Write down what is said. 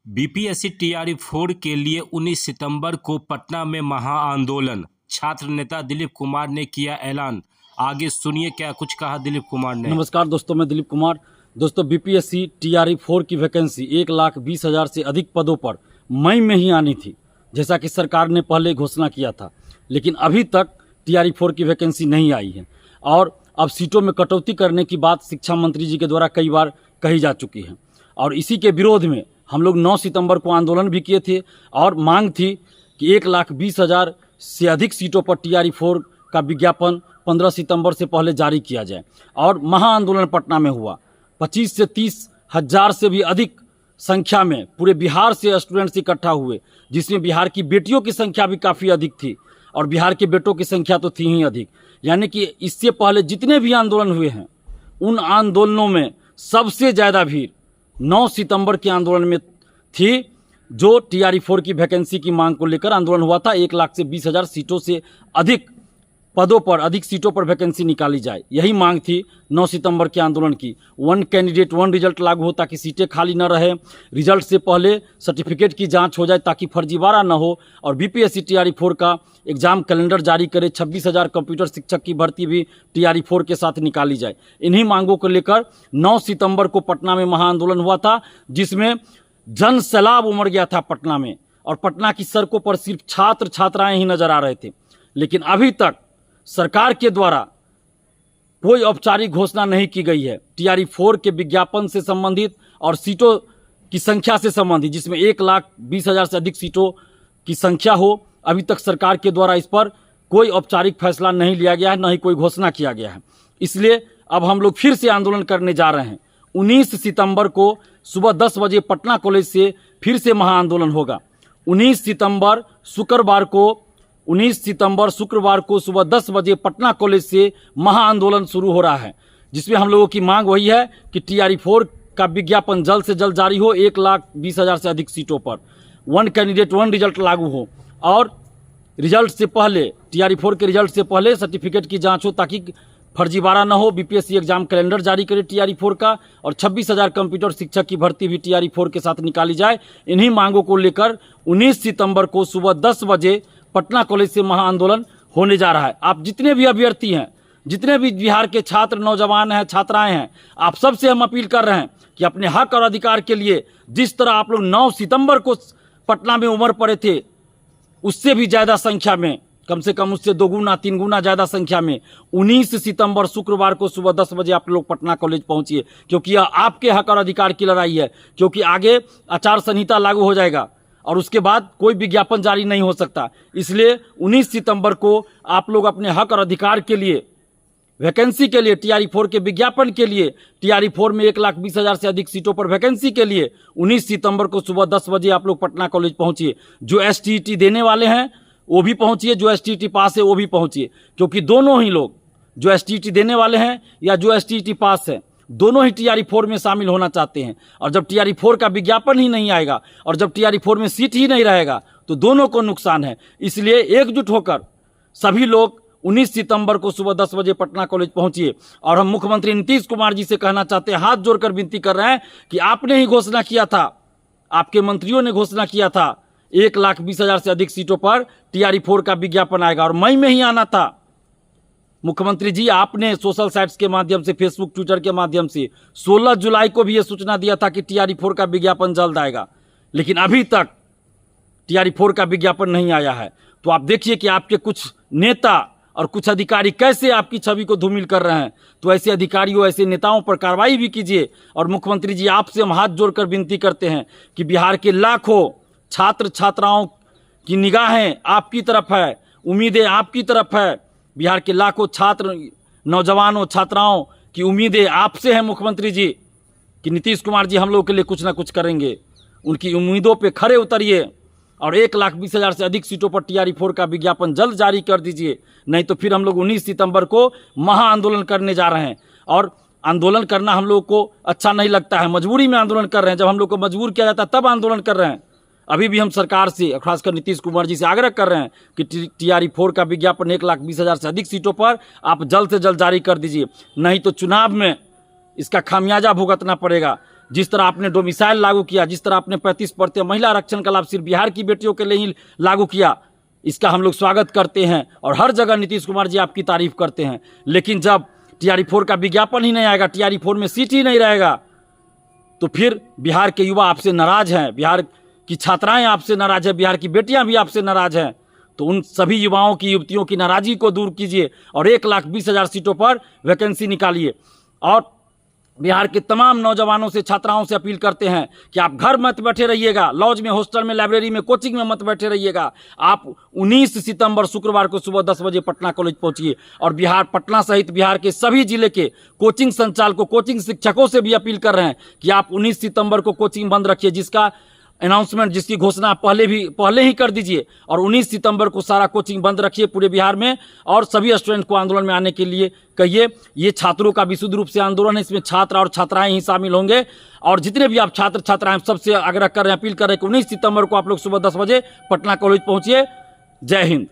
BPSC TRE 4 के लिए 19 सितंबर को पटना में महाआंदोलन। छात्र नेता दिलीप कुमार ने किया ऐलान। आगे सुनिए क्या कुछ कहा दिलीप कुमार ने। नमस्कार दोस्तों, मैं दिलीप कुमार। दोस्तों, बीपीएससी टीआरई 4 की वैकेंसी 1,20,000 से अधिक पदों पर मई में ही आनी थी, जैसा कि सरकार ने पहले घोषणा किया था। लेकिन अभी तक टीआरई 4 की वैकेंसी नहीं आई है और अब सीटों में कटौती करने की बात शिक्षा मंत्री जी के द्वारा कई बार कही जा चुकी है। और इसी के विरोध में हम लोग 9 सितंबर को आंदोलन भी किए थे और मांग थी कि 1,20,000 से अधिक सीटों पर टीआरई 4 का विज्ञापन 15 सितंबर से पहले जारी किया जाए। और महाआंदोलन पटना में हुआ। 25 से 30 हज़ार से भी अधिक संख्या में पूरे बिहार से स्टूडेंट्स इकट्ठा हुए, जिसमें बिहार की बेटियों की संख्या भी काफ़ी अधिक थी और बिहार के बेटों की संख्या तो थी ही अधिक। यानी कि इससे पहले जितने भी आंदोलन हुए हैं उन आंदोलनों में सबसे ज़्यादा भीड़ 9 सितंबर के आंदोलन में थी, जो टीआरई 4 की वैकेंसी की मांग को लेकर आंदोलन हुआ था। 1,20,000 सीटों से अधिक पदों पर, अधिक सीटों पर वैकेंसी निकाली जाए, यही मांग थी 9 सितंबर के आंदोलन की। 1 कैंडिडेट 1 रिजल्ट लागू हो ताकि सीटें खाली न रहे, रिजल्ट से पहले सर्टिफिकेट की जांच हो जाए ताकि फर्जीवाड़ा न हो, और बीपीएससी टीआरई 4 का एग्जाम कैलेंडर जारी करे। 26,000 कंप्यूटर शिक्षक की भर्ती भी टीआरई 4 के साथ निकाली जाए। इन्हीं मांगों को लेकर 9 सितंबर को पटना में महाआंदोलन हुआ था, जिसमें जन सैलाब उमड़ गया था पटना में, और पटना की सड़कों पर सिर्फ छात्र छात्राएं ही नजर आ रहे थे। लेकिन अभी तक सरकार के द्वारा कोई औपचारिक घोषणा नहीं की गई है टीआरई 4 के विज्ञापन से संबंधित और सीटों की संख्या से संबंधित, जिसमें 1,20,000 से अधिक सीटों की संख्या हो। अभी तक सरकार के द्वारा इस पर कोई औपचारिक फैसला नहीं लिया गया है, न ही कोई घोषणा किया गया है। इसलिए अब हम लोग फिर से आंदोलन करने जा रहे हैं। 19 सितंबर को सुबह 10 बजे पटना कॉलेज से फिर से महाआंदोलन होगा। 19 सितंबर शुक्रवार को सुबह 10 बजे पटना कॉलेज से महाआंदोलन शुरू हो रहा है, जिसमें हम लोगों की मांग वही है कि टीआरई 4 का विज्ञापन जल्द से जल्द जारी हो। 1,20,000 से अधिक सीटों पर 1 कैंडिडेट 1 रिजल्ट लागू हो, और रिजल्ट से पहले, टीआरई 4 के रिजल्ट से पहले सर्टिफिकेट की जांच हो ताकि फर्जीवाड़ा न हो। बीपीएससी एग्जाम कैलेंडर जारी करे टीआरई 4 का, और 26,000 कंप्यूटर शिक्षक की भर्ती भी टीआरई 4 के साथ निकाली जाए। इन्हीं मांगों को लेकर 19 सितंबर को सुबह 10 बजे पटना कॉलेज से महाआंदोलन होने जा रहा है। आप जितने भी अभ्यर्थी हैं, जितने भी बिहार के छात्र, नौजवान हैं, छात्राएं हैं, आप सबसे हम अपील कर रहे हैं कि अपने हक और अधिकार के लिए जिस तरह आप लोग 9 सितंबर को पटना में उमड़ पड़े थे, उससे भी ज़्यादा संख्या में, कम से कम उससे 2 गुना 3 गुना ज़्यादा संख्या में 19 सितंबर शुक्रवार को सुबह 10 बजे आप लोग पटना कॉलेज पहुंचिए, क्योंकि यह आपके हक और अधिकार की लड़ाई है। क्योंकि आगे आचार संहिता लागू हो जाएगा और उसके बाद कोई विज्ञापन जारी नहीं हो सकता। इसलिए 19 सितंबर को आप लोग अपने हक और अधिकार के लिए, वैकेंसी के लिए, टीआरई 4 के विज्ञापन के लिए, टीआरई 4 में 1,20,000 से अधिक सीटों पर वैकेंसी के लिए 19 सितंबर को सुबह 10 बजे आप लोग पटना कॉलेज पहुंचिए। जो एसटीईटी देने वाले हैं वो भी पहुंचिए, जो एसटीईटी पास है वो भी पहुंचिए, क्योंकि दोनों ही लोग, जो एसटीईटी देने वाले हैं या जो एसटीईटी पास है, दोनों ही टीआरई 4 में शामिल होना चाहते हैं। और जब टीआरई 4 का विज्ञापन ही नहीं आएगा और जब टीआरई 4 में सीट ही नहीं रहेगा तो दोनों को नुकसान है। इसलिए एकजुट होकर सभी लोग 19 सितंबर को सुबह 10 बजे पटना कॉलेज पहुंचिए। और हम मुख्यमंत्री नीतीश कुमार जी से कहना चाहते हैं, हाथ जोड़कर विनती कर रहे हैं कि आपने ही घोषणा किया था, आपके मंत्रियों ने घोषणा किया था 1,20,000 से अधिक सीटों पर टीआरई 4 का विज्ञापन आएगा और मई में ही आना था। मुख्यमंत्री जी, आपने सोशल साइट्स के माध्यम से, फेसबुक, ट्विटर के माध्यम से 16 जुलाई को भी यह सूचना दिया था कि टीआरई 4 का विज्ञापन जल्द आएगा, लेकिन अभी तक टीआरई 4 का विज्ञापन नहीं आया है। तो आप देखिए कि आपके कुछ नेता और कुछ अधिकारी कैसे आपकी छवि को धूमिल कर रहे हैं। तो ऐसे अधिकारियों, ऐसे नेताओं पर कार्रवाई भी कीजिए। और मुख्यमंत्री जी, आपसे हम हाथ जोड़कर विनती करते हैं कि बिहार के लाखों छात्र छात्राओं की निगाहें आपकी तरफ है, उम्मीदें आपकी तरफ है। बिहार के लाखों छात्र, नौजवानों, छात्राओं की उम्मीदें आपसे हैं मुख्यमंत्री जी, कि नीतीश कुमार जी हम लोग के लिए कुछ ना कुछ करेंगे। उनकी उम्मीदों पे खरे उतरिए और 1,20,000 से अधिक सीटों पर टीआरई 4 का विज्ञापन जल्द जारी कर दीजिए, नहीं तो फिर हम लोग 19 सितंबर को महाआंदोलन करने जा रहे हैं। और आंदोलन करना हम लोग को अच्छा नहीं लगता है, मजबूरी में आंदोलन कर रहे हैं। जब हम लोग को मजबूर किया जाता है तब आंदोलन कर रहे हैं। अभी भी हम सरकार से, खासकर नीतीश कुमार जी से आग्रह कर रहे हैं कि टीआरई 4 का विज्ञापन 1,20,000 से अधिक सीटों पर आप जल्द से जल्द जारी कर दीजिए, नहीं तो चुनाव में इसका खामियाजा भुगतना पड़ेगा। जिस तरह आपने डोमिसाइल लागू किया, जिस तरह आपने 35% महिला आरक्षण का लाभ सिर्फ बिहार की बेटियों के लिए ही लागू किया, इसका हम लोग स्वागत करते हैं और हर जगह नीतीश कुमार जी आपकी तारीफ करते हैं। लेकिन जब TRE4 का विज्ञापन ही नहीं आएगा, TRE4 में सीट ही नहीं रहेगा, तो फिर बिहार के युवा आपसे नाराज हैं, बिहार की छात्राएं आपसे नाराज हैं, बिहार की बेटियां भी आपसे नाराज हैं। तो उन सभी युवाओं की, युवतियों की नाराजगी को दूर कीजिए और 1,20,000 सीटों पर वैकेंसी निकालिए। और बिहार के तमाम नौजवानों से, छात्राओं से अपील करते हैं कि आप घर मत बैठे रहिएगा, लॉज में, हॉस्टल में, लाइब्रेरी में, कोचिंग में मत बैठे रहिएगा। आप 19 सितंबर शुक्रवार को सुबह 10 बजे पटना कॉलेज पहुंचिए और पटना सहित बिहार के सभी जिले के कोचिंग संचालकों, कोचिंग शिक्षकों से भी अपील कर रहे हैं कि आप 19 सितंबर को कोचिंग बंद रखिए, जिसका अनाउंसमेंट, जिसकी घोषणा पहले ही कर दीजिए और 19 सितंबर को सारा कोचिंग बंद रखिए पूरे बिहार में और सभी स्टूडेंट को आंदोलन में आने के लिए कहिए। ये छात्रों का विशुद्ध रूप से आंदोलन है, इसमें छात्र और छात्राएं ही शामिल होंगे और जितने भी आप छात्र छात्राएं, सबसे आग्रह कर रहे हैं, अपील कर रहे हैं कि 19 सितंबर को आप लोग सुबह 10 बजे पटना कॉलेज पहुंचिए। जय हिंद।